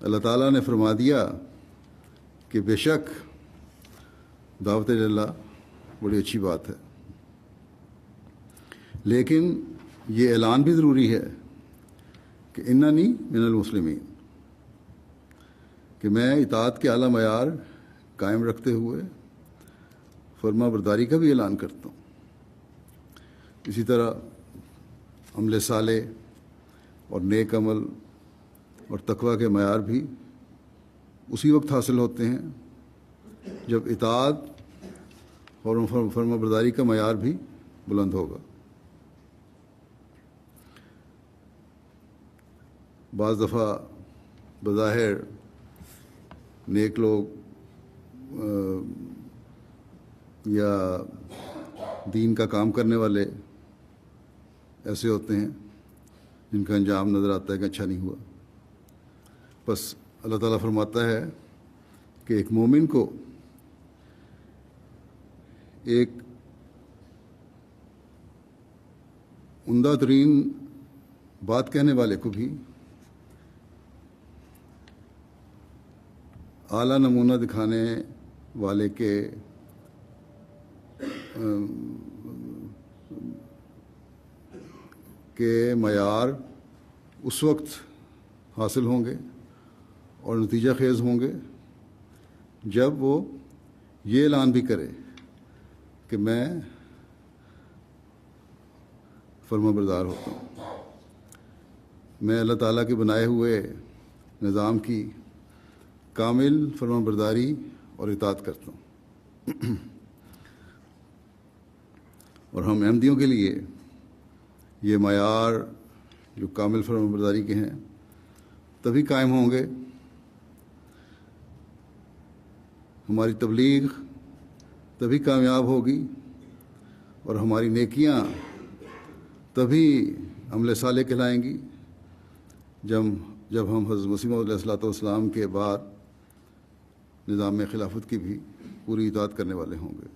اللہ تعالیٰ نے فرما دیا کہ بے شک دعوت اللہ بڑی اچھی بات ہے، لیکن یہ اعلان بھی ضروری ہے کہ اننی من المسلمین، کہ میں اطاعت کے اعلیٰ معیار قائم رکھتے ہوئے فرما برداری کا بھی اعلان کرتا ہوں۔ اسی طرح عمل صالح اور نیک عمل اور تقویٰ کے معیار بھی اسی وقت حاصل ہوتے ہیں جب اطاعت اور فرما برداری کا معیار بھی بلند ہوگا۔ بعض دفعہ بظاہر نیک لوگ یا دین کا کام کرنے والے ایسے ہوتے ہیں جن کا انجام نظر آتا ہے کہ اچھا نہیں ہوا۔ بس اللہ تعالیٰ فرماتا ہے کہ ایک مومن کو، ایک عمدہ ترین بات کہنے والے کو بھی اعلیٰ نمونہ دکھانے والے کے معیار اس وقت حاصل ہوں گے اور نتیجہ خیز ہوں گے جب وہ یہ اعلان بھی کرے کہ میں فرما بردار ہوتا ہوں، میں اللہ تعالیٰ کے بنائے ہوئے نظام کی کامل فرما برداری اور اطاعت کرتا ہوں۔ اور ہم احمدیوں کے لیے یہ معیار جو کامل فرما برداری کے ہیں تبھی قائم ہوں گے، ہماری تبلیغ تبھی کامیاب ہوگی اور ہماری نیکیاں تبھی عمل صالح کہلائیں گی جب ہم حضرت مسیح موعود علیہ السلام کے بعد نظام خلافت کی بھی پوری اطاعت کرنے والے ہوں گے۔